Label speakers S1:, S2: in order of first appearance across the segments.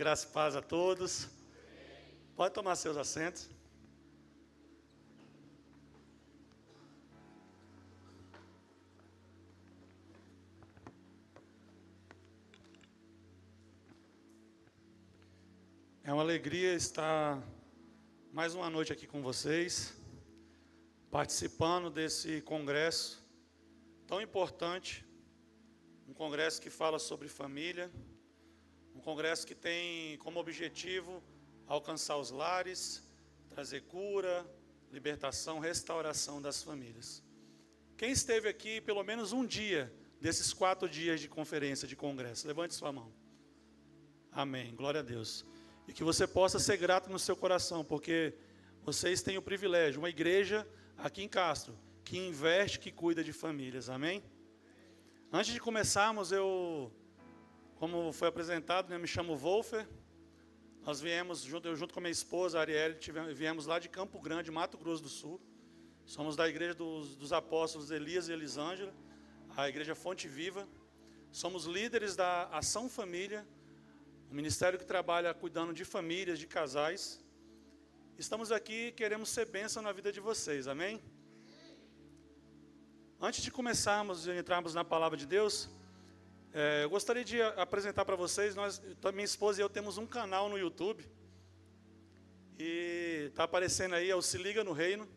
S1: Graça e paz a todos. Pode tomar seus assentos. É uma alegria estar mais uma noite aqui com vocês, participando desse congresso tão importante, um congresso que fala sobre família, um congresso que tem como objetivo alcançar os lares, trazer cura, libertação, restauração das famílias. Quem esteve aqui pelo menos um dia desses 4 dias de conferência, de congresso? Levante sua mão. Amém, glória a Deus. E que você possa ser grato no seu coração, porque vocês têm o privilégio, uma igreja aqui em Castro, que investe, que cuida de famílias, amém? Antes de começarmos, como foi apresentado, me chamo Wolfer. Nós viemos, eu junto com a minha esposa, a Arielle, viemos lá de Campo Grande, Mato Grosso do Sul. Somos da igreja dos apóstolos Elias e Elisângela, a igreja Fonte Viva. Somos líderes da Ação Família, um ministério que trabalha cuidando de famílias, de casais. Estamos aqui, queremos ser bênção na vida de vocês, amém? Antes de começarmos e entrarmos na palavra de Deus, eu gostaria de apresentar para vocês, minha esposa e eu temos um canal no YouTube, e está aparecendo aí, é o Se Liga no Reino.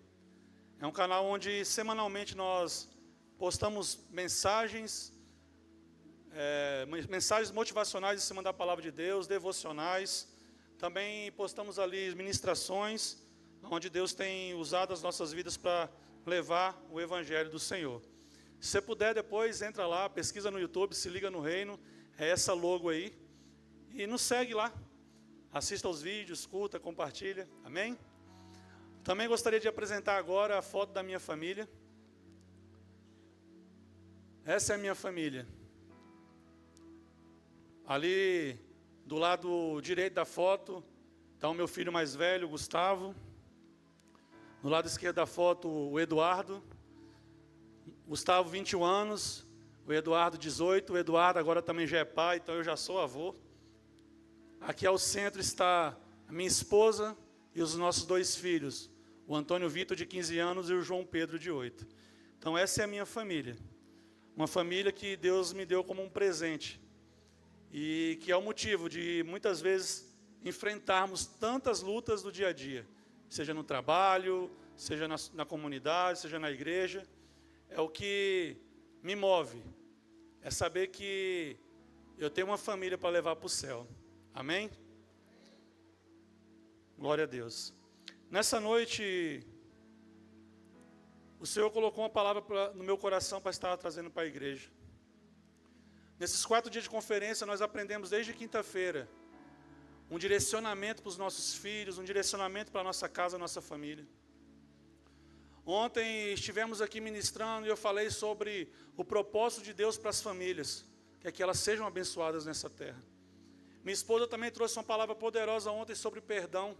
S1: É um canal onde semanalmente nós postamos mensagens motivacionais em cima da palavra de Deus, devocionais. Também postamos ali ministrações, onde Deus tem usado as nossas vidas para levar o Evangelho do Senhor. Se você puder depois, entra lá, pesquisa no YouTube, Se Liga no Reino, é essa logo aí, e nos segue lá. Assista aos vídeos, curta, compartilha, amém? Também gostaria de apresentar agora a foto da minha família. Essa é a minha família. Ali, do lado direito da foto, está o meu filho mais velho, Gustavo. No lado esquerdo da foto, o Eduardo. Gustavo, 21 anos. O Eduardo, 18. O Eduardo agora também já é pai, então eu já sou avô. Aqui ao centro está a minha esposa e os nossos 2 filhos. O Antônio Vitor, de 15 anos, e o João Pedro, de 8. Então essa é a minha família. Uma família que Deus me deu como um presente. E que é o motivo de, muitas vezes, enfrentarmos tantas lutas do dia a dia. Seja no trabalho, seja na comunidade, seja na igreja. É o que me move. É saber que eu tenho uma família para levar para o céu. Amém? Glória a Deus. Nessa noite, o Senhor colocou uma palavra no meu coração para estar trazendo para a igreja. Nesses 4 dias de conferência, nós aprendemos desde quinta-feira um direcionamento para os nossos filhos, um direcionamento para a nossa casa, a nossa família. Ontem estivemos aqui ministrando e eu falei sobre o propósito de Deus para as famílias, que é que elas sejam abençoadas nessa terra. Minha esposa também trouxe uma palavra poderosa ontem sobre perdão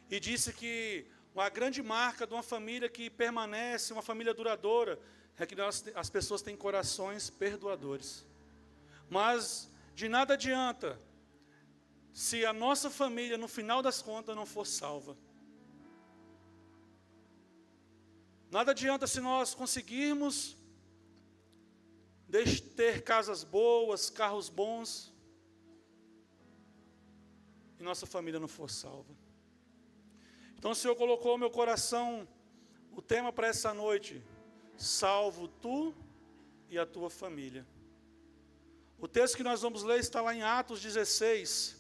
S1: e disse que uma grande marca de uma família que permanece, uma família duradoura, é que as pessoas têm corações perdoadores. Mas de nada adianta se a nossa família, no final das contas, não for salva. Nada adianta se nós conseguirmos ter casas boas, carros bons, e nossa família não for salva. Então o Senhor colocou no meu coração o tema para essa noite: salvo tu e a tua família. O texto que nós vamos ler está lá em Atos 16,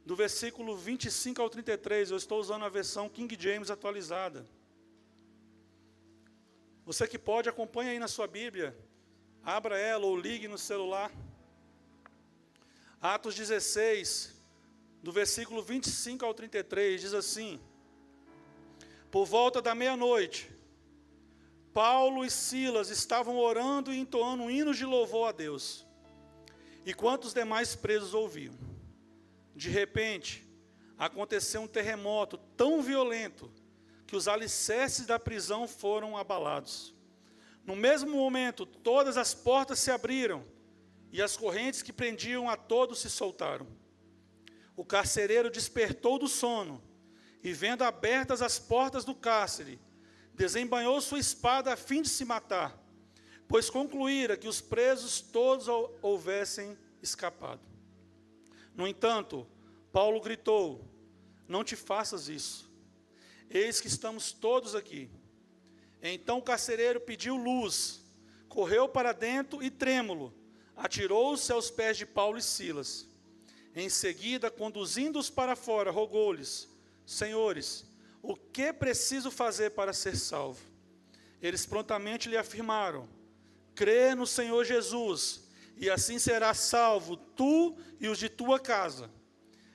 S1: do versículo 25 ao 33. Eu estou usando a versão King James atualizada. Você que pode, acompanhe aí na sua Bíblia. Abra ela ou ligue no celular. Atos 16, do versículo 25 ao 33, diz assim: por volta da meia-noite, Paulo e Silas estavam orando e entoando hinos de louvor a Deus, enquanto os demais presos ouviam. De repente, aconteceu um terremoto tão violento que os alicerces da prisão foram abalados. No mesmo momento, todas as portas se abriram e as correntes que prendiam a todos se soltaram. o carcereiro despertou do sono e, vendo abertas as portas do cárcere, desembainhou sua espada a fim de se matar, pois concluíra que os presos todos houvessem escapado. No entanto, Paulo gritou: não te faças isso, eis que estamos todos aqui. Então o carcereiro pediu luz, correu para dentro e, trêmulo, atirou-se aos pés de Paulo e Silas. Em seguida, conduzindo-os para fora, rogou-lhes: senhores, o que preciso fazer para ser salvo? Eles prontamente lhe afirmaram: crê no Senhor Jesus, e assim serás salvo, tu e os de tua casa.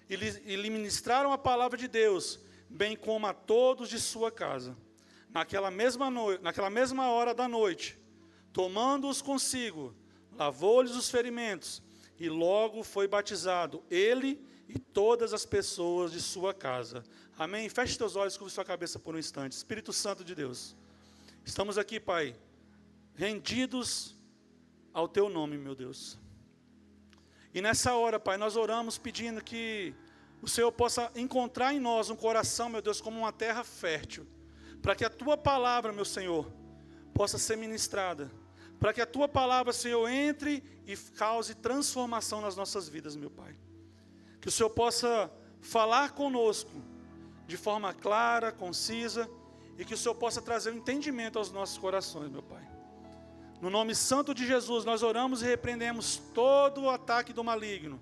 S1: E lhe ministraram a palavra de Deus, bem como a todos de sua casa. Naquela mesma hora da noite, tomando-os consigo, lavou-lhes os ferimentos, e logo foi batizado, ele e todas as pessoas de sua casa. Amém? Feche teus olhos, curva sua cabeça por um instante. Espírito Santo de Deus, estamos aqui, Pai, rendidos ao teu nome, meu Deus. E nessa hora, Pai, nós oramos pedindo que o Senhor possa encontrar em nós um coração, meu Deus, como uma terra fértil, para que a tua palavra, meu Senhor, possa ser ministrada, para que a tua palavra, Senhor, entre e cause transformação nas nossas vidas, meu Pai. Que o Senhor possa falar conosco de forma clara, concisa, e que o Senhor possa trazer um entendimento aos nossos corações, meu Pai. No nome santo de Jesus, nós oramos e repreendemos todo o ataque do maligno,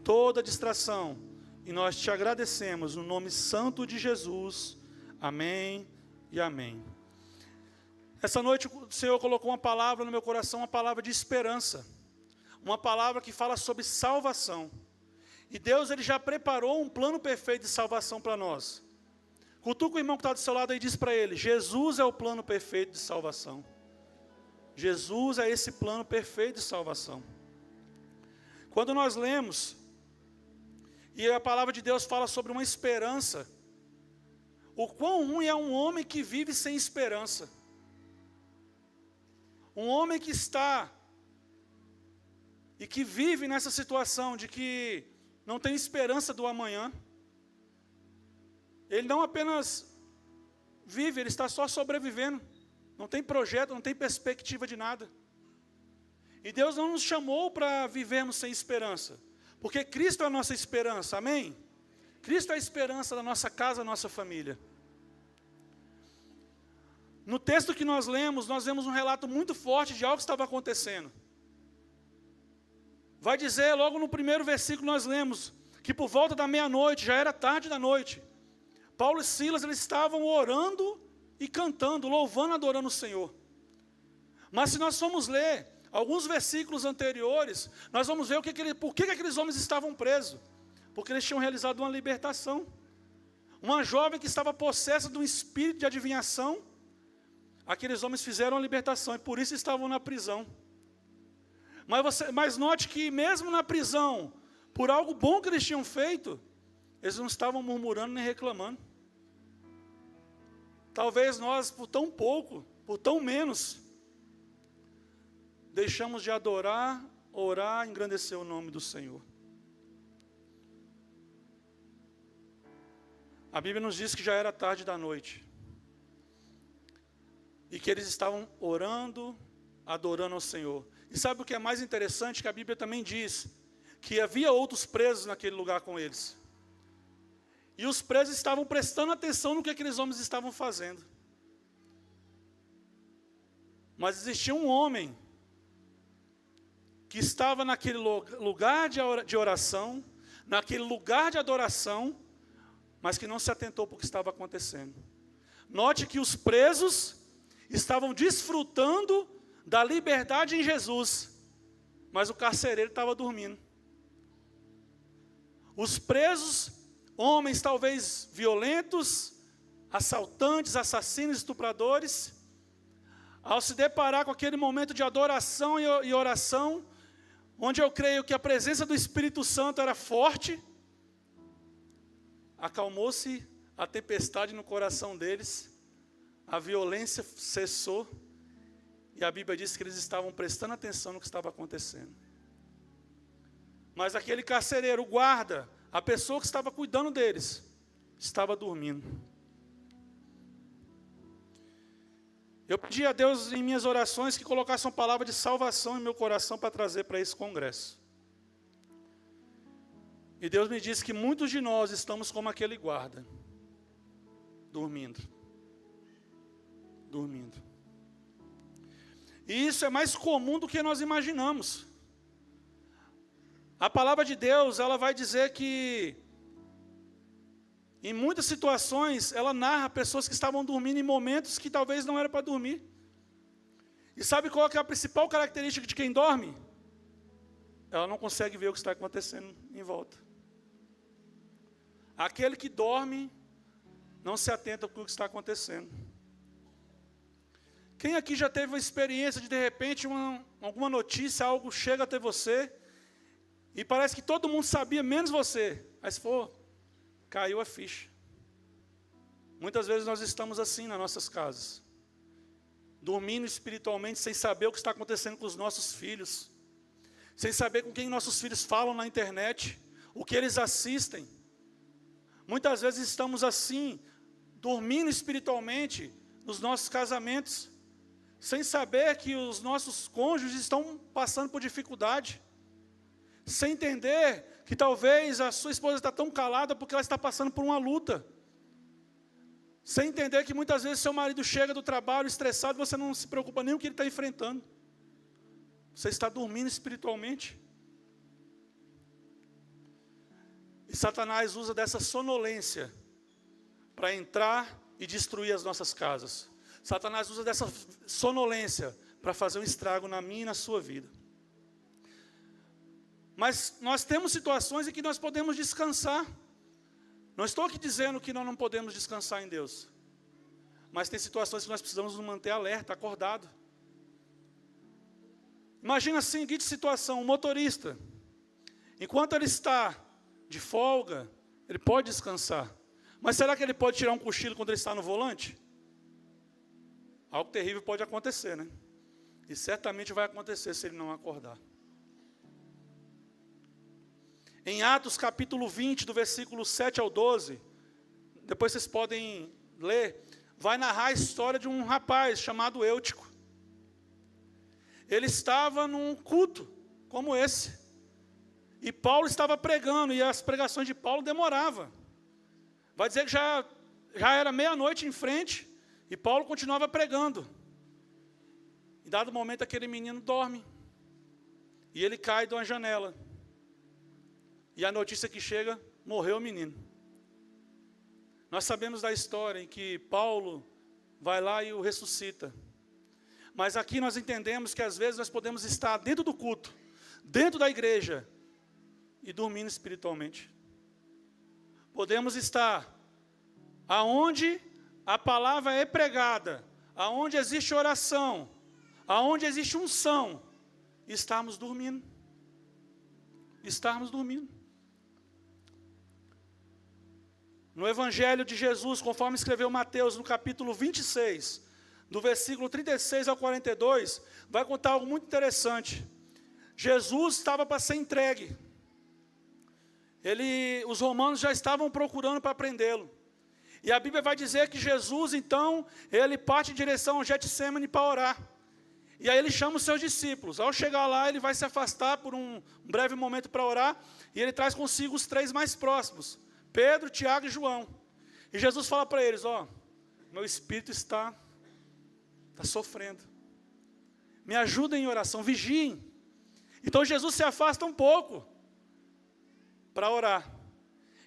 S1: toda distração, e nós te agradecemos no nome santo de Jesus. Amém e amém. Essa noite o Senhor colocou uma palavra no meu coração, uma palavra de esperança, uma palavra que fala sobre salvação. E Deus, Ele já preparou um plano perfeito de salvação para nós. Cutuca o irmão que está do seu lado e diz para ele: Jesus é o plano perfeito de salvação. Jesus é esse plano perfeito de salvação. Quando nós lemos, e a palavra de Deus fala sobre uma esperança, o quão ruim é um homem que vive sem esperança. Um homem que está e que vive nessa situação de que não tem esperança do amanhã. Ele não apenas vive, ele está só sobrevivendo. Não tem projeto, não tem perspectiva de nada. E Deus não nos chamou para vivermos sem esperança, porque Cristo é a nossa esperança, amém? Cristo é a esperança da nossa casa, da nossa família. No texto que nós lemos um relato muito forte de algo que estava acontecendo. Vai dizer, logo no primeiro versículo nós lemos, que por volta da meia-noite, já era tarde da noite, Paulo e Silas, eles estavam orando e cantando, louvando, adorando o Senhor. Mas se nós formos ler alguns versículos anteriores, nós vamos ver por que aqueles homens estavam presos. Porque eles tinham realizado uma libertação. Uma jovem que estava possessa de um espírito de adivinhação, aqueles homens fizeram a libertação e por isso estavam na prisão. Mas note que mesmo na prisão, por algo bom que eles tinham feito, eles não estavam murmurando nem reclamando. Talvez nós, por tão pouco, por tão menos, deixamos de adorar, orar, engrandecer o nome do Senhor. A Bíblia nos diz que já era tarde da noite. E que eles estavam orando, adorando ao Senhor. E sabe o que é mais interessante? Que a Bíblia também diz que havia outros presos naquele lugar com eles. E os presos estavam prestando atenção no que aqueles homens estavam fazendo. Mas existia um homem que estava naquele lugar de oração, naquele lugar de adoração, mas que não se atentou para o que estava acontecendo. Note que os presos estavam desfrutando da liberdade em Jesus, mas o carcereiro estava dormindo. Os presos, homens talvez violentos, assaltantes, assassinos, estupradores, ao se deparar com aquele momento de adoração e oração, onde eu creio que a presença do Espírito Santo era forte, acalmou-se a tempestade no coração deles, a violência cessou, e a Bíblia diz que eles estavam prestando atenção no que estava acontecendo. Mas aquele carcereiro, o guarda, a pessoa que estava cuidando deles estava dormindo. Eu pedi a Deus em minhas orações que colocasse uma palavra de salvação em meu coração para trazer para esse congresso. E Deus me disse que muitos de nós estamos como aquele guarda, dormindo. Dormindo. E isso é mais comum do que nós imaginamos. A palavra de Deus, ela vai dizer que, em muitas situações, ela narra pessoas que estavam dormindo em momentos que talvez não era para dormir. E sabe qual que é a principal característica de quem dorme? Ela não consegue ver o que está acontecendo em volta. Aquele que dorme não se atenta para o que está acontecendo. Quem aqui já teve uma experiência de repente, alguma notícia, algo chega até você, e parece que todo mundo sabia, menos você. Aí se for, caiu a ficha. Muitas vezes nós estamos assim nas nossas casas, dormindo espiritualmente, sem saber o que está acontecendo com os nossos filhos, sem saber com quem nossos filhos falam na internet, o que eles assistem. Muitas vezes estamos assim, dormindo espiritualmente nos nossos casamentos, sem saber que os nossos cônjuges estão passando por dificuldade, sem entender que talvez a sua esposa está tão calada porque ela está passando por uma luta, sem entender que muitas vezes seu marido chega do trabalho estressado, você não se preocupa nem com o que ele está enfrentando, você está dormindo espiritualmente. E Satanás usa dessa sonolência para entrar e destruir as nossas casas. Satanás usa dessa sonolência para fazer um estrago na minha e na sua vida. Mas nós temos situações em que nós podemos descansar. Não estou aqui dizendo que nós não podemos descansar em Deus. Mas tem situações que nós precisamos nos manter alerta, acordado. Imagina a seguinte situação, um motorista, enquanto ele está de folga, ele pode descansar. Mas será que ele pode tirar um cochilo quando ele está no volante? Algo terrível pode acontecer, né? E certamente vai acontecer se ele não acordar. Em Atos capítulo 20, do versículo 7 ao 12, depois vocês podem ler, vai narrar a história de um rapaz chamado Eutico. Ele estava num culto como esse. E Paulo estava pregando, e as pregações de Paulo demoravam. Vai dizer que já era meia-noite em frente, e Paulo continuava pregando. Em dado momento, aquele menino dorme. E ele cai de uma janela. E a notícia que chega, morreu o menino. Nós sabemos da história em que Paulo vai lá e o ressuscita. Mas aqui nós entendemos que às vezes nós podemos estar dentro do culto, dentro da igreja, e dormindo espiritualmente. Podemos estar aonde a palavra é pregada, aonde existe oração, aonde existe unção, estarmos dormindo. Estarmos dormindo. No Evangelho de Jesus, conforme escreveu Mateus, no capítulo 26, do versículo 36 ao 42, vai contar algo muito interessante. Jesus estava para ser entregue. Os romanos já estavam procurando para prendê-lo. E a Bíblia vai dizer que Jesus, então, ele parte em direção ao Getsêmani para orar. E aí ele chama os seus discípulos. Ao chegar lá, ele vai se afastar por um breve momento para orar, e ele traz consigo os 3 mais próximos, Pedro, Tiago e João. E Jesus fala para eles, meu espírito está sofrendo. Me ajudem em oração, vigiem. Então Jesus se afasta um pouco para orar.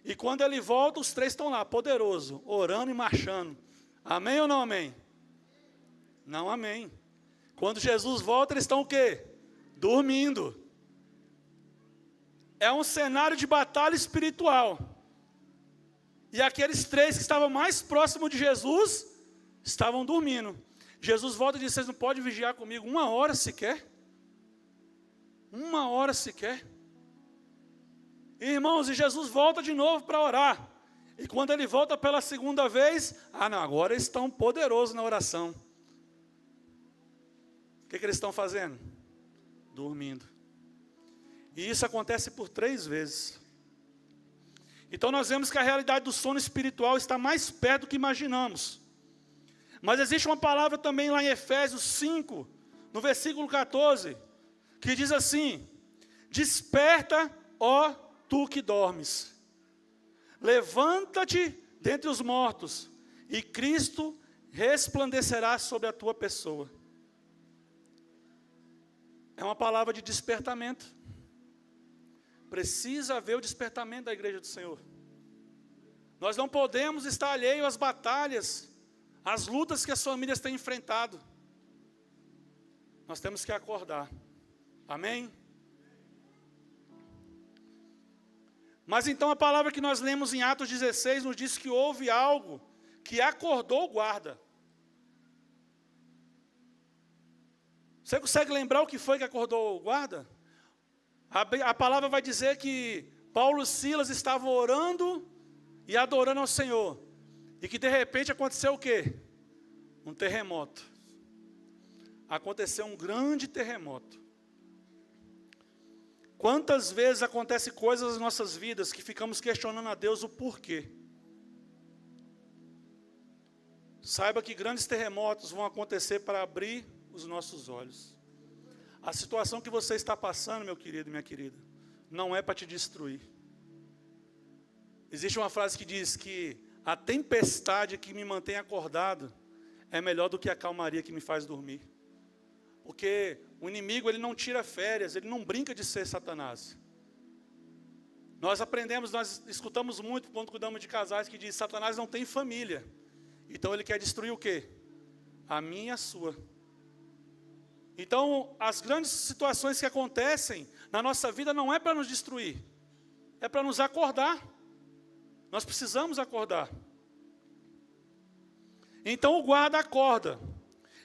S1: E quando ele volta, os 3 estão lá, poderoso, orando e marchando. Amém ou não amém? Não amém. Quando Jesus volta, eles estão o quê? Dormindo. É um cenário de batalha espiritual. E aqueles 3 que estavam mais próximos de Jesus, estavam dormindo. Jesus volta e diz, vocês não podem vigiar comigo 1 hora sequer? 1 hora sequer? Irmãos, e Jesus volta de novo para orar. E quando ele volta pela segunda vez, agora eles estão poderosos na oração. O que eles estão fazendo? Dormindo. E isso acontece por 3 vezes. Então nós vemos que a realidade do sono espiritual está mais perto do que imaginamos. Mas existe uma palavra também lá em Efésios 5, no versículo 14, que diz assim: desperta, ó tu que dormes, levanta-te dentre os mortos, e Cristo resplandecerá sobre a tua pessoa. É uma palavra de despertamento. Precisa haver o despertamento da igreja do Senhor. Nós não podemos estar alheios às batalhas, às lutas que as famílias têm enfrentado. Nós temos que acordar. Amém? Mas então a palavra que nós lemos em Atos 16 nos diz que houve algo que acordou o guarda. Você consegue lembrar o que foi que acordou o guarda? A palavra vai dizer que Paulo e Silas estavam orando e adorando ao Senhor. E que de repente aconteceu o quê? Um terremoto. Aconteceu um grande terremoto. Quantas vezes acontecem coisas nas nossas vidas que ficamos questionando a Deus o porquê? Saiba que grandes terremotos vão acontecer para abrir os nossos olhos. A situação que você está passando, meu querido e minha querida, não é para te destruir. Existe uma frase que diz que a tempestade que me mantém acordado é melhor do que a calmaria que me faz dormir. Porque o inimigo, ele não tira férias, ele não brinca de ser Satanás. Nós aprendemos, nós escutamos muito quando cuidamos de casais que diz: Satanás não tem família. Então ele quer destruir o quê? A minha e a sua. Então, as grandes situações que acontecem na nossa vida não é para nos destruir, é para nos acordar. Nós precisamos acordar. Então o guarda acorda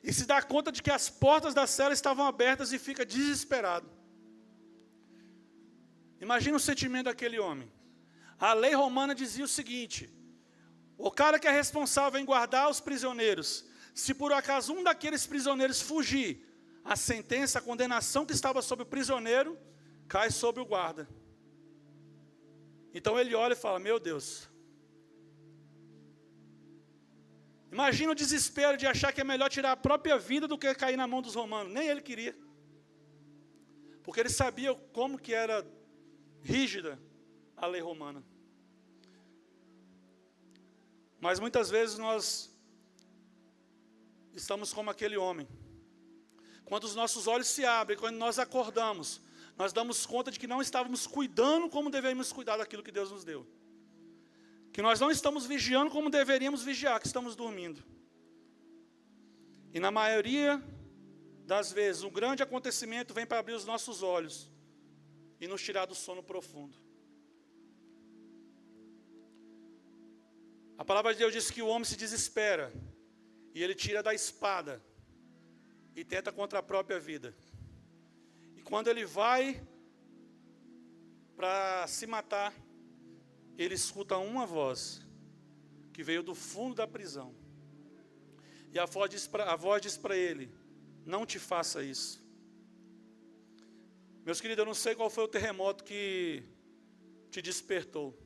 S1: e se dá conta de que as portas da cela estavam abertas e fica desesperado. Imagina o sentimento daquele homem. A lei romana dizia o seguinte: o cara que é responsável em guardar os prisioneiros, se por acaso um daqueles prisioneiros fugir, a sentença, a condenação que estava sobre o prisioneiro, cai sobre o guarda. Então ele olha e fala: meu Deus. Imagina o desespero de achar que é melhor tirar a própria vida do que cair na mão dos romanos. Nem ele queria. Porque ele sabia como que era rígida a lei romana. Mas muitas vezes nós estamos como aquele homem. Quando os nossos olhos se abrem, quando nós acordamos, nós damos conta de que não estávamos cuidando como deveríamos cuidar daquilo que Deus nos deu. Que nós não estamos vigiando como deveríamos vigiar, que estamos dormindo. E na maioria das vezes, um grande acontecimento vem para abrir os nossos olhos e nos tirar do sono profundo. A palavra de Deus diz que o homem se desespera e ele tira da espada e tenta contra a própria vida. E quando ele vai para se matar, ele escuta uma voz que veio do fundo da prisão. E a voz diz para ele: não te faça isso. Meus queridos, eu não sei qual foi o terremoto que te despertou.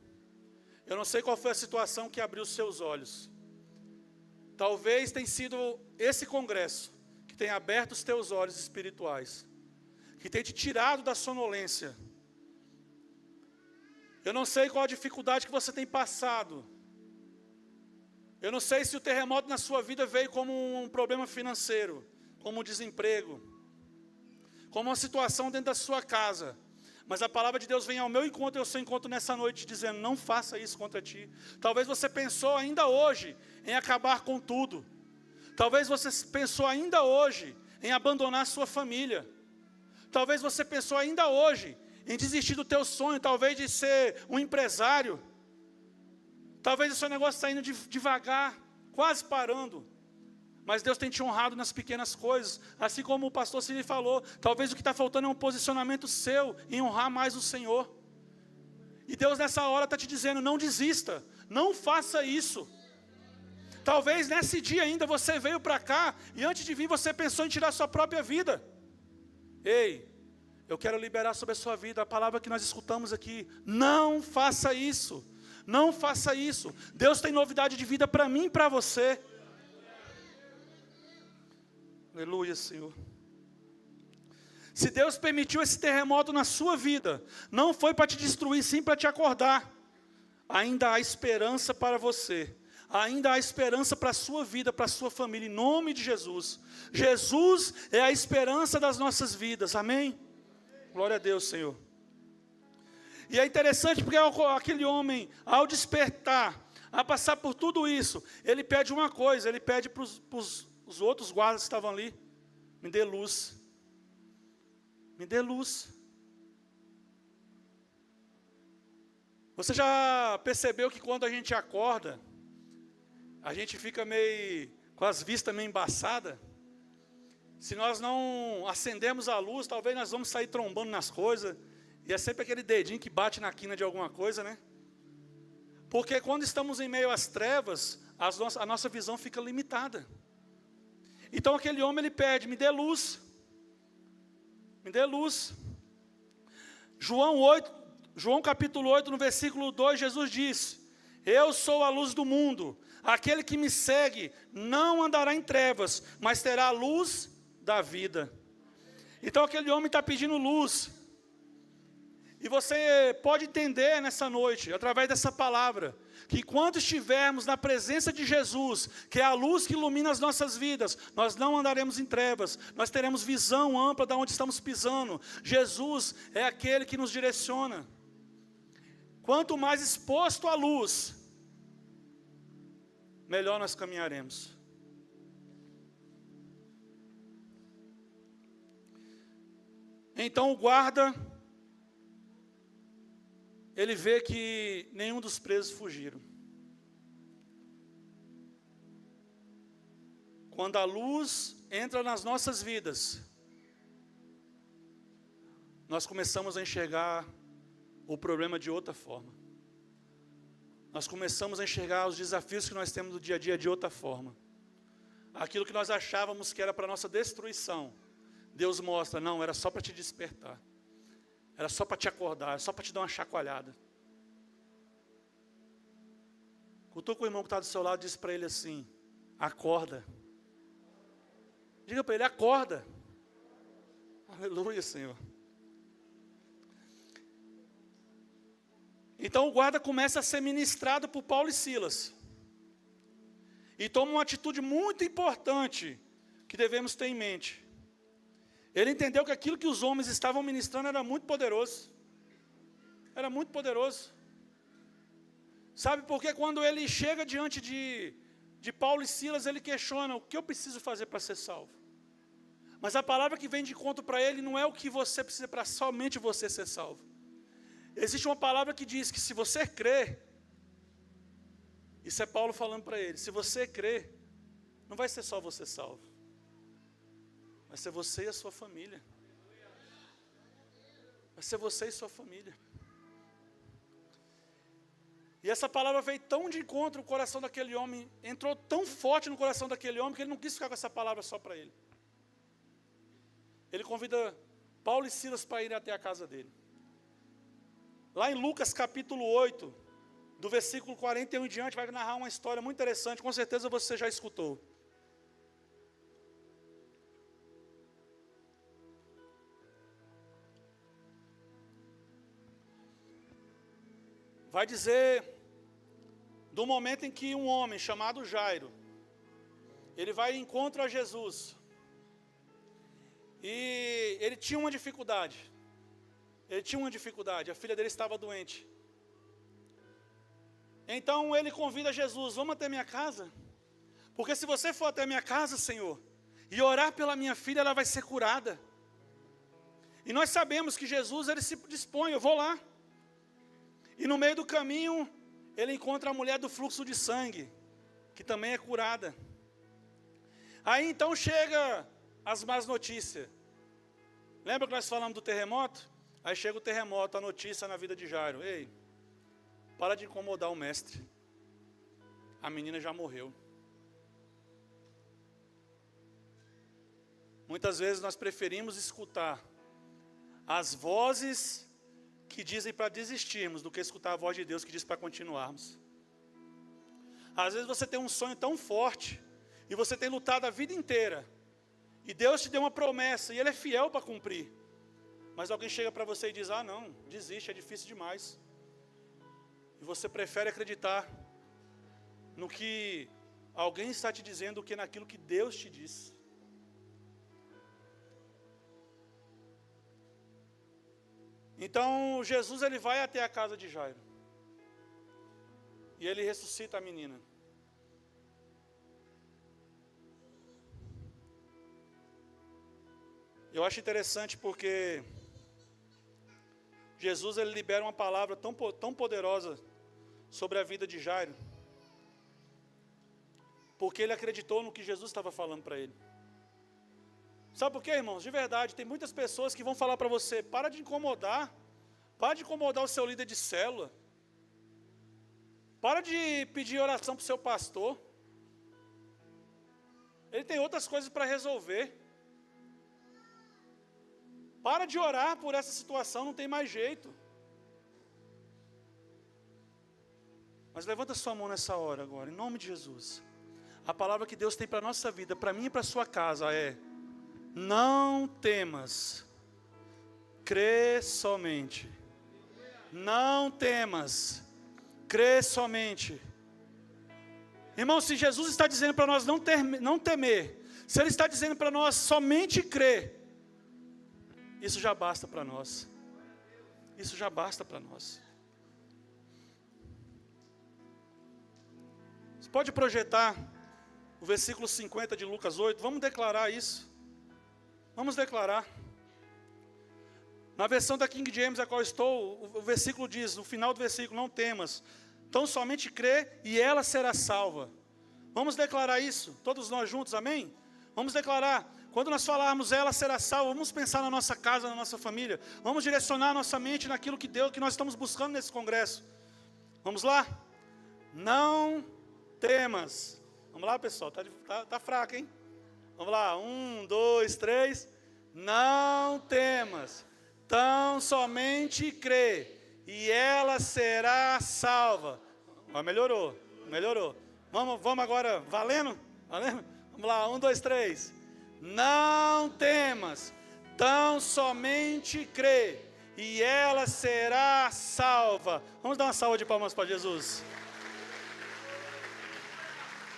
S1: Eu não sei qual foi a situação que abriu os seus olhos. Talvez tenha sido esse congresso que tenha aberto os teus olhos espirituais, que tenha te tirado da sonolência. Eu não sei qual a dificuldade que você tem passado. Eu não sei se o terremoto na sua vida veio como um problema financeiro, como um desemprego, como uma situação dentro da sua casa. Mas a palavra de Deus vem ao meu encontro e ao seu encontro nessa noite, dizendo: não faça isso contra ti. Talvez você pensou ainda hoje em acabar com tudo. Talvez você pensou ainda hoje em abandonar sua família. Talvez você pensou ainda hoje em desistir do teu sonho, talvez de ser um empresário. Talvez o seu negócio está indo devagar, quase parando. Mas Deus tem te honrado nas pequenas coisas. Assim como o pastor Cid falou, talvez o que está faltando é um posicionamento seu em honrar mais o Senhor. E Deus nessa hora está te dizendo: não desista, não faça isso. Talvez nesse dia ainda você veio para cá e antes de vir você pensou em tirar sua própria vida. Ei, eu quero liberar sobre a sua vida a palavra que nós escutamos aqui: não faça isso. Não faça isso. Deus tem novidade de vida para mim e para você. Aleluia, Senhor. Se Deus permitiu esse terremoto na sua vida, não foi para te destruir, sim para te acordar. Ainda há esperança para você. Ainda há esperança para a sua vida, para a sua família, em nome de Jesus. Jesus é a esperança das nossas vidas, amém? Glória a Deus, Senhor. E é interessante porque aquele homem, ao despertar, a passar por tudo isso, ele pede uma coisa, ele pede para os outros guardas que estavam ali: me dê luz. Me dê luz. Você já percebeu que quando a gente acorda, a gente fica meio, com as vistas meio embaçadas? Se nós não acendermos a luz, talvez nós vamos sair trombando nas coisas, e é sempre aquele dedinho que bate na quina de alguma coisa, né? Porque quando estamos em meio às trevas, a nossa visão fica limitada. Então aquele homem, ele pede: me dê luz. Me dê luz. João capítulo 8, no versículo 2, Jesus diz: eu sou a luz do mundo. Aquele que me segue não andará em trevas, mas terá a luz da vida. Então aquele homem está pedindo luz. E você pode entender nessa noite, através dessa palavra, que quando estivermos na presença de Jesus, que é a luz que ilumina as nossas vidas, nós não andaremos em trevas, nós teremos visão ampla de onde estamos pisando. Jesus é aquele que nos direciona. Quanto mais exposto à luz, melhor nós caminharemos. Então o guarda, ele vê que nenhum dos presos fugiram. Quando a luz entra nas nossas vidas, nós começamos a enxergar o problema de outra forma. Nós começamos a enxergar os desafios que nós temos no dia a dia de outra forma. Aquilo que nós achávamos que era para a nossa destruição, Deus mostra: não, era só para te despertar. Era só para te acordar, era só para te dar uma chacoalhada. Cutuca o irmão que está do seu lado e diz para ele assim: acorda. Diga para ele: acorda. Aleluia, Senhor. Então o guarda começa a ser ministrado por Paulo e Silas. E toma uma atitude muito importante que devemos ter em mente. Ele entendeu que aquilo que os homens estavam ministrando era muito poderoso. Era muito poderoso. Sabe por quê? Quando ele chega diante de Paulo e Silas, ele questiona: o que eu preciso fazer para ser salvo? Mas a palavra que vem de encontro para ele não é o que você precisa para somente você ser salvo. Existe uma palavra que diz que se você crer, isso é Paulo falando para ele, se você crer, não vai ser só você salvo. Vai ser você e a sua família. Vai ser você e sua família. E essa palavra veio tão de encontro no coração daquele homem, entrou tão forte no coração daquele homem, que ele não quis ficar com essa palavra só para ele. Ele convida Paulo e Silas para irem até a casa dele. Lá em Lucas capítulo 8, do versículo 41 em diante, vai narrar uma história muito interessante, com certeza você já escutou. Vai dizer do momento em que um homem chamado Jairo, ele vai em encontro a Jesus. E ele tinha uma dificuldade. A filha dele estava doente. Então ele convida Jesus: vamos até minha casa? Porque se você for até minha casa, Senhor, e orar pela minha filha, ela vai ser curada. E nós sabemos que Jesus, ele se dispõe: eu vou lá. E no meio do caminho, ele encontra a mulher do fluxo de sangue, que também é curada. Aí então chega as más notícias. Lembra que nós falamos do terremoto? Aí chega o terremoto, a notícia na vida de Jairo: ei, para de incomodar o mestre. A menina já morreu. Muitas vezes nós preferimos escutar as vozes que dizem para desistirmos do que escutar a voz de Deus que diz para continuarmos. Às vezes você tem um sonho tão forte, e você tem lutado a vida inteira, e Deus te deu uma promessa, e Ele é fiel para cumprir. Mas alguém chega para você e diz, não, desiste, é difícil demais. E você prefere acreditar no que alguém está te dizendo do que naquilo que Deus te disse. Então, Jesus ele vai até a casa de Jairo. E ele ressuscita a menina. Eu acho interessante porque Jesus ele libera uma palavra tão poderosa sobre a vida de Jairo. Porque ele acreditou no que Jesus estava falando para ele. Sabe por quê, irmãos? De verdade, tem muitas pessoas que vão falar para você, para de incomodar o seu líder de célula, para de pedir oração para o seu pastor, ele tem outras coisas para resolver, para de orar por essa situação, não tem mais jeito. Mas levanta sua mão nessa hora agora, em nome de Jesus. A palavra que Deus tem para a nossa vida, para mim e para a sua casa é: não temas, crê somente. Não temas, crê somente. Irmão, se Jesus está dizendo para nós não temer, se Ele está dizendo para nós somente crer, isso já basta para nós. Isso já basta para nós. Você pode projetar o versículo 50 de Lucas 8, vamos declarar isso. Vamos declarar. Na versão da King James a qual estou, o versículo diz, no final do versículo, não temas, tão somente crê e ela será salva. Vamos declarar isso, todos nós juntos, amém? Vamos declarar, quando nós falarmos ela será salva, vamos pensar na nossa casa, na nossa família, vamos direcionar a nossa mente naquilo que Deus, que nós estamos buscando nesse congresso. Vamos lá? Não temas. Vamos lá, pessoal, tá fraco, hein? Vamos lá, 1, 2, 3. Não temas, tão somente crê, e ela será salva. Melhorou. Vamos agora, valendo? Vamos lá, 1, 2, 3. Não temas, tão somente crê, e ela será salva. Vamos dar uma salva de palmas para Jesus.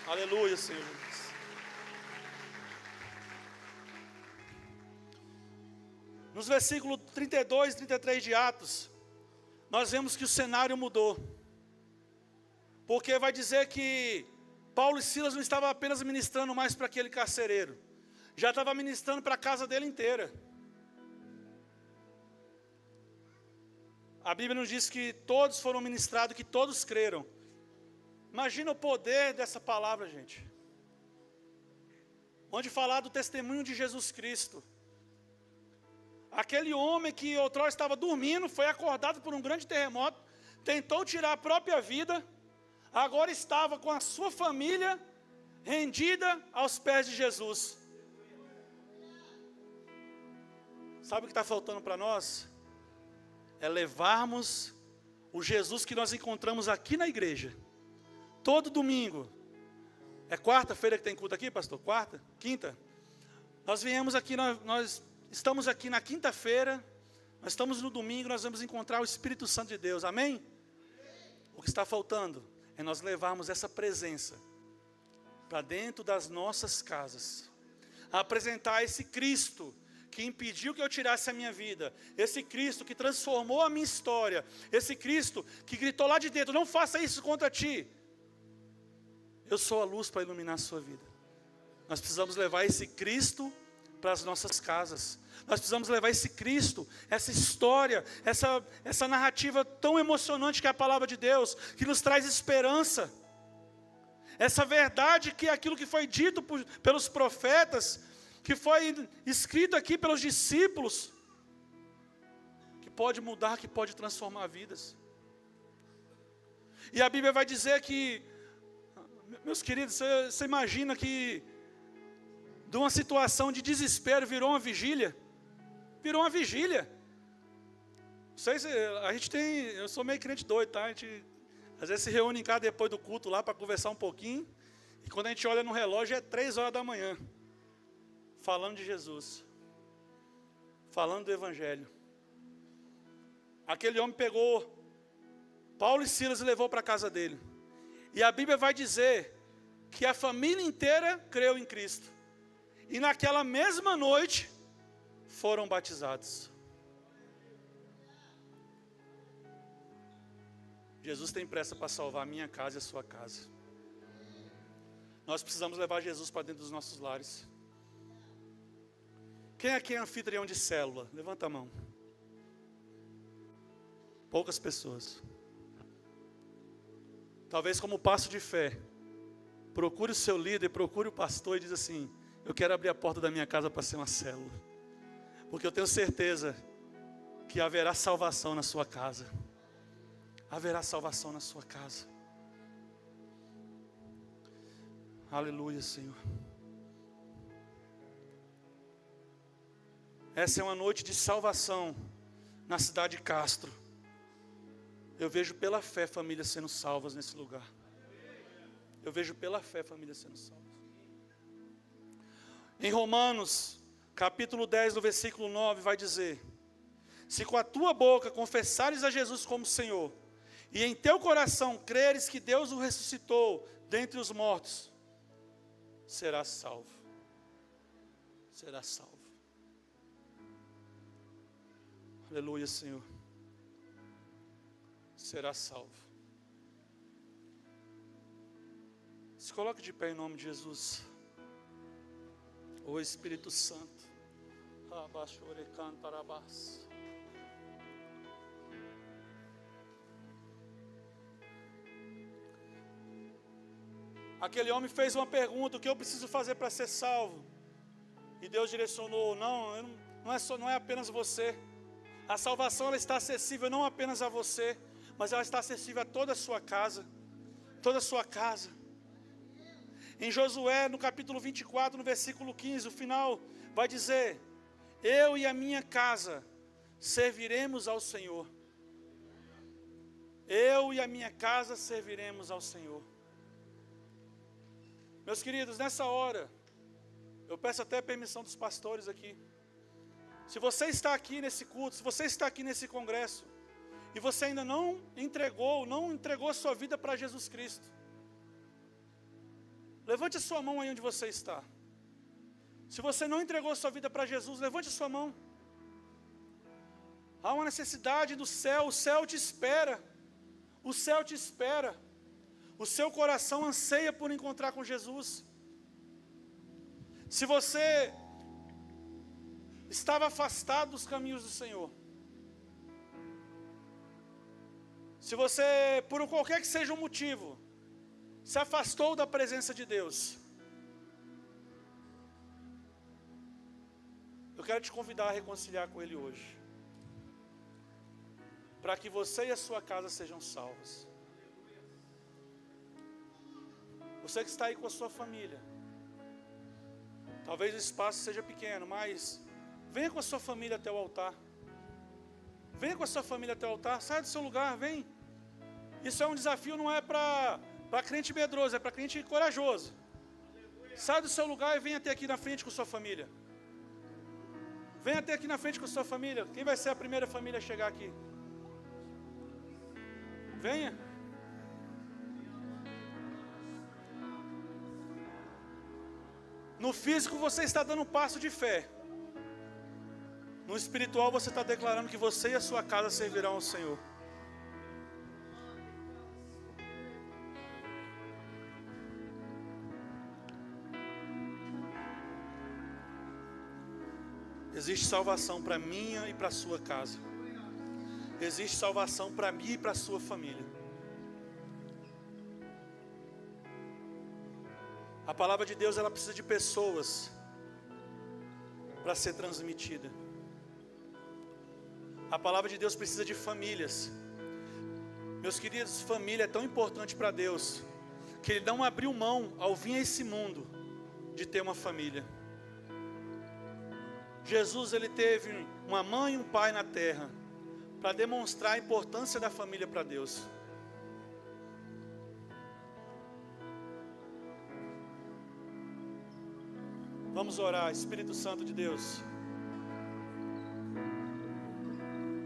S1: Aleluia, Senhor. Nos versículos 32 e 33 de Atos, nós vemos que o cenário mudou. Porque vai dizer que Paulo e Silas não estavam apenas ministrando mais para aquele carcereiro, já estava ministrando para a casa dele inteira. A Bíblia nos diz que todos foram ministrados, que todos creram. Imagina o poder dessa palavra, gente. Onde falar do testemunho de Jesus Cristo. Aquele homem que outrora estava dormindo, foi acordado por um grande terremoto, tentou tirar a própria vida, agora estava com a sua família rendida aos pés de Jesus. Sabe o que está faltando para nós? É levarmos o Jesus que nós encontramos aqui na igreja, todo domingo. É quarta-feira que tem culto aqui, pastor? Quarta? Quinta? Nós viemos aqui, nós estamos aqui na quinta-feira, nós estamos no domingo, nós vamos encontrar o Espírito Santo de Deus, amém? O que está faltando é nós levarmos essa presença para dentro das nossas casas, a apresentar esse Cristo que impediu que eu tirasse a minha vida, esse Cristo que transformou a minha história, esse Cristo que gritou lá de dentro, não faça isso contra ti, eu sou a luz para iluminar a sua vida. Nós precisamos levar esse Cristo para as nossas casas. Nós precisamos levar esse Cristo, essa história, essa narrativa tão emocionante que é a palavra de Deus, que nos traz esperança. Essa verdade que é aquilo que foi dito pelos profetas, que foi escrito aqui pelos discípulos, que pode mudar, que pode transformar vidas. E a Bíblia vai dizer que, meus queridos, você imagina que de uma situação de desespero virou uma vigília. Virou uma vigília. Vocês, a gente tem, eu sou meio crente doido, tá? A gente às vezes se reúne em casa depois do culto lá para conversar um pouquinho. E quando a gente olha no relógio é 3 horas da manhã. Falando de Jesus. Falando do Evangelho. Aquele homem pegou Paulo e Silas e levou para a casa dele. E a Bíblia vai dizer que a família inteira creu em Cristo. E naquela mesma noite foram batizados. Jesus tem pressa para salvar a minha casa e a sua casa. Nós precisamos levar Jesus para dentro dos nossos lares. Quem aqui é anfitrião de célula? Levanta a mão. Poucas pessoas. Talvez como passo de fé, procure o seu líder, procure o pastor e diz assim: eu quero abrir a porta da minha casa para ser uma célula. Porque eu tenho certeza que haverá salvação na sua casa. Haverá salvação na sua casa. Aleluia, Senhor. Essa é uma noite de salvação na cidade de Castro. Eu vejo pela fé famílias sendo salvas nesse lugar. Eu vejo pela fé famílias sendo salvas. Em Romanos, capítulo 10, no versículo 9, vai dizer: se com a tua boca confessares a Jesus como Senhor, e em teu coração creres que Deus o ressuscitou dentre os mortos, serás salvo. Serás salvo. Aleluia, Senhor. Será salvo. Se coloque de pé em nome de Jesus. O Espírito Santo. Aquele homem fez uma pergunta: o que eu preciso fazer para ser salvo? E Deus direcionou: não é apenas você. A salvação ela está acessível não apenas a você, mas ela está acessível a toda a sua casa. Toda a sua casa. Em Josué, no capítulo 24, no versículo 15, o final vai dizer: eu e a minha casa serviremos ao Senhor. Eu e a minha casa serviremos ao Senhor. Meus queridos, nessa hora, eu peço até permissão dos pastores aqui. Se você está aqui nesse culto, se você está aqui nesse congresso, e você ainda não entregou sua vida para Jesus Cristo, levante a sua mão aí onde você está. Se você não entregou sua vida para Jesus, levante a sua mão. Há uma necessidade do céu, o céu te espera. O céu te espera. O seu coração anseia por encontrar com Jesus. Se você estava afastado dos caminhos do Senhor, se você, por qualquer que seja o motivo, se afastou da presença de Deus, eu quero te convidar a reconciliar com Ele hoje, para que você e a sua casa sejam salvos. Você que está aí com a sua família, talvez o espaço seja pequeno, mas venha com a sua família até o altar. Venha com a sua família até o altar, saia do seu lugar, vem. Isso é um desafio, não é para crente medroso, é para crente corajoso. Saia do seu lugar e venha até aqui na frente com sua família. Venha até aqui na frente com sua família. Quem vai ser a primeira família a chegar aqui? Venha. No físico você está dando um passo de fé. No espiritual você está declarando que você e a sua casa servirão ao Senhor. Existe salvação para minha e para a sua casa. Existe salvação para mim e para a sua família. A palavra de Deus, ela precisa de pessoas para ser transmitida. A palavra de Deus precisa de famílias. Meus queridos, família é tão importante para Deus, que Ele não abriu mão ao vir a esse mundo de ter uma família. Jesus, Ele teve uma mãe e um pai na terra, para demonstrar a importância da família para Deus. Vamos orar. Espírito Santo de Deus,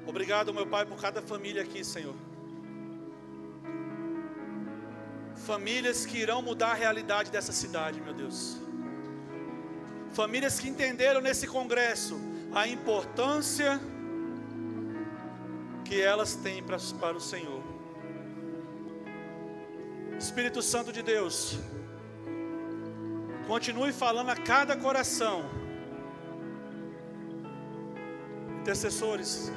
S1: obrigado, meu Pai, por cada família aqui, Senhor. Famílias que irão mudar a realidade dessa cidade, meu Deus. Famílias que entenderam nesse congresso a importância que elas têm para o Senhor. Espírito Santo de Deus, continue falando a cada coração. Intercessores,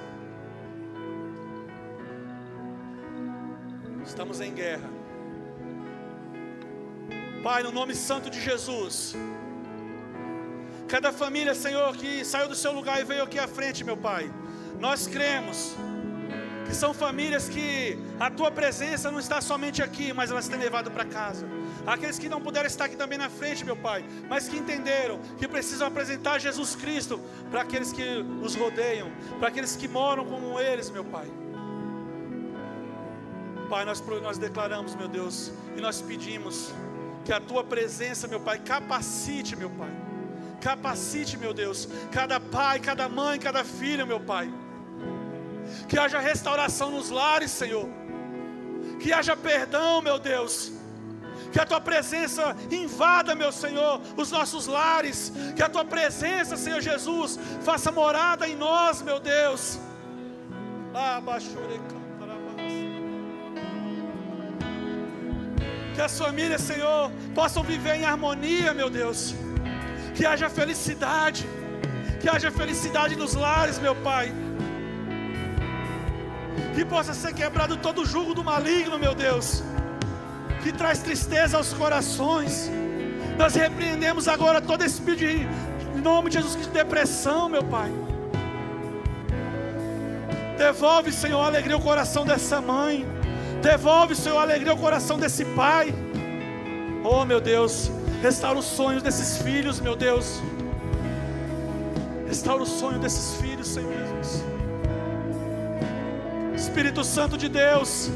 S1: estamos em guerra. Pai, no nome santo de Jesus, cada família, Senhor, que saiu do seu lugar e veio aqui à frente, meu Pai, nós cremos que são famílias que a Tua presença não está somente aqui, mas elas têm levado para casa. Aqueles que não puderam estar aqui também na frente, meu Pai, mas que entenderam que precisam apresentar Jesus Cristo para aqueles que os rodeiam, para aqueles que moram com eles, meu Pai. Pai, nós declaramos, meu Deus, e nós pedimos que a Tua presença, meu Pai, capacite, meu Pai. Capacite, meu Deus, cada pai, cada mãe, cada filho, meu Pai. Que haja restauração nos lares, Senhor. Que haja perdão, meu Deus. Que a Tua presença invada, meu Senhor, os nossos lares. Que a Tua presença, Senhor Jesus, faça morada em nós, meu Deus. Que as famílias, Senhor, possam viver em harmonia, meu Deus. Que haja felicidade. Que haja felicidade nos lares, meu Pai. Que possa ser quebrado todo o jugo do maligno, meu Deus, que traz tristeza aos corações. Nós repreendemos agora todo espírito em nome de Jesus, de depressão, meu Pai. Devolve, Senhor, a alegria ao coração dessa mãe. Devolve, Senhor, a alegria ao coração desse pai. Oh, meu Deus, restaura os sonhos desses filhos, meu Deus. Restaura o sonho desses filhos, Senhor Jesus. Espírito Santo de Deus,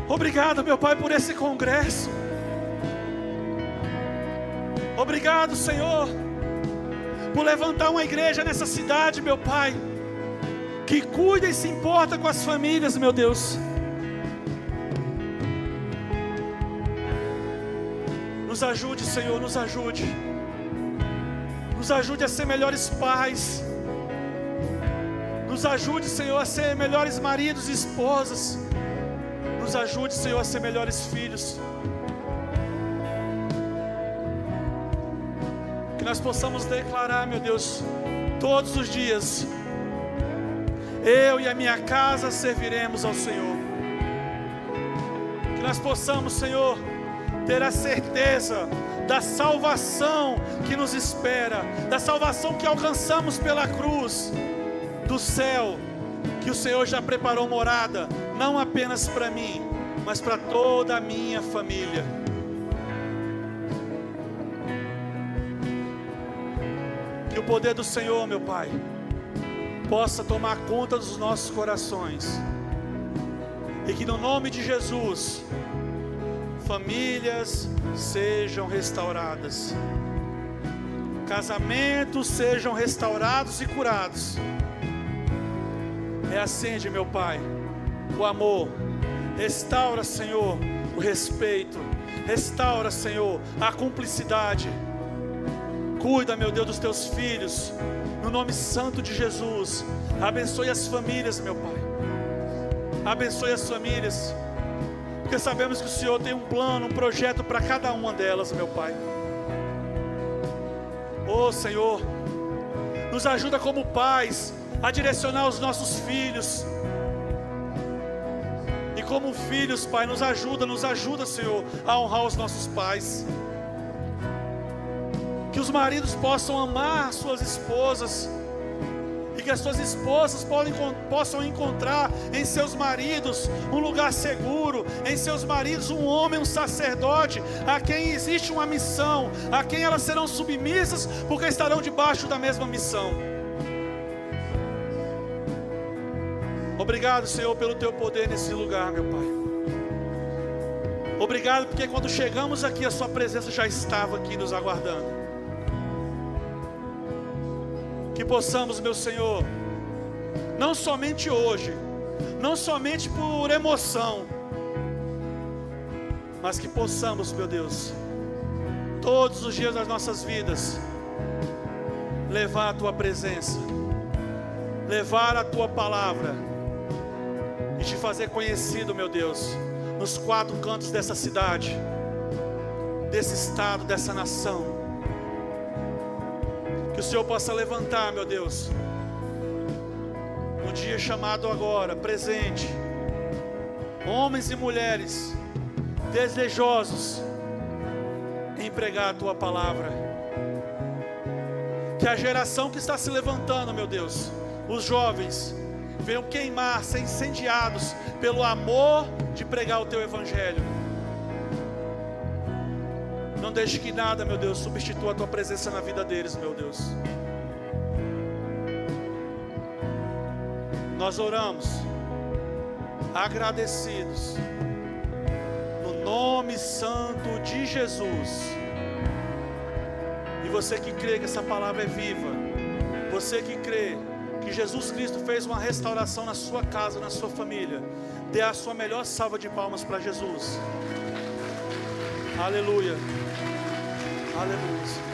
S1: obrigado, meu Pai, por esse congresso. Obrigado, Senhor, por levantar uma igreja nessa cidade, meu Pai, que cuida e se importa com as famílias, meu Deus. Nos ajude, Senhor, nos ajude. Nos ajude a ser melhores pais. Nos ajude, Senhor, a ser melhores maridos e esposas. Nos ajude, Senhor, a ser melhores filhos. Que nós possamos declarar, meu Deus, todos os dias: eu e a minha casa serviremos ao Senhor. Que nós possamos, Senhor, ter a certeza da salvação que nos espera, da salvação que alcançamos pela cruz do céu, que o Senhor já preparou morada, não apenas para mim, mas para toda a minha família. Que o poder do Senhor, meu Pai, possa tomar conta dos nossos corações, e que no nome de Jesus, famílias sejam restauradas, casamentos sejam restaurados e curados. Reacende, meu Pai, o amor. Restaura, Senhor, o respeito. Restaura, Senhor, a cumplicidade. Cuida, meu Deus, dos teus filhos, no nome santo de Jesus. Abençoe as famílias, meu Pai. Abençoe as famílias, porque sabemos que o Senhor tem um plano, um projeto para cada uma delas, meu Pai. Oh, Senhor, nos ajuda como pais a direcionar os nossos filhos. E como filhos, Pai, nos ajuda, Senhor, a honrar os nossos pais. Que os maridos possam amar suas esposas, e que as suas esposas possam encontrar em seus maridos um lugar seguro, em seus maridos um homem, um sacerdote, a quem existe uma missão, a quem elas serão submissas, porque estarão debaixo da mesma missão. Obrigado, Senhor, pelo Teu poder nesse lugar, meu Pai. Obrigado porque quando chegamos aqui, a Sua presença já estava aqui nos aguardando. Que possamos, meu Senhor, não somente hoje, não somente por emoção, mas que possamos, meu Deus, todos os dias das nossas vidas, levar a Tua presença, levar a Tua palavra e Te fazer conhecido, meu Deus, nos 4 cantos dessa cidade, desse estado, dessa nação. Que o Senhor possa levantar, meu Deus, um dia chamado agora, presente, homens e mulheres desejosos em pregar a Tua palavra. Que a geração que está se levantando, meu Deus, os jovens, venham queimar, ser incendiados pelo amor de pregar o Teu Evangelho. Não deixe que nada, meu Deus, substitua a Tua presença na vida deles, meu Deus. Nós oramos, agradecidos, no nome santo de Jesus. E você que crê que essa palavra é viva, você que crê que Jesus Cristo fez uma restauração na sua casa, na sua família, dê a sua melhor salva de palmas para Jesus. Aleluia. Aleluia.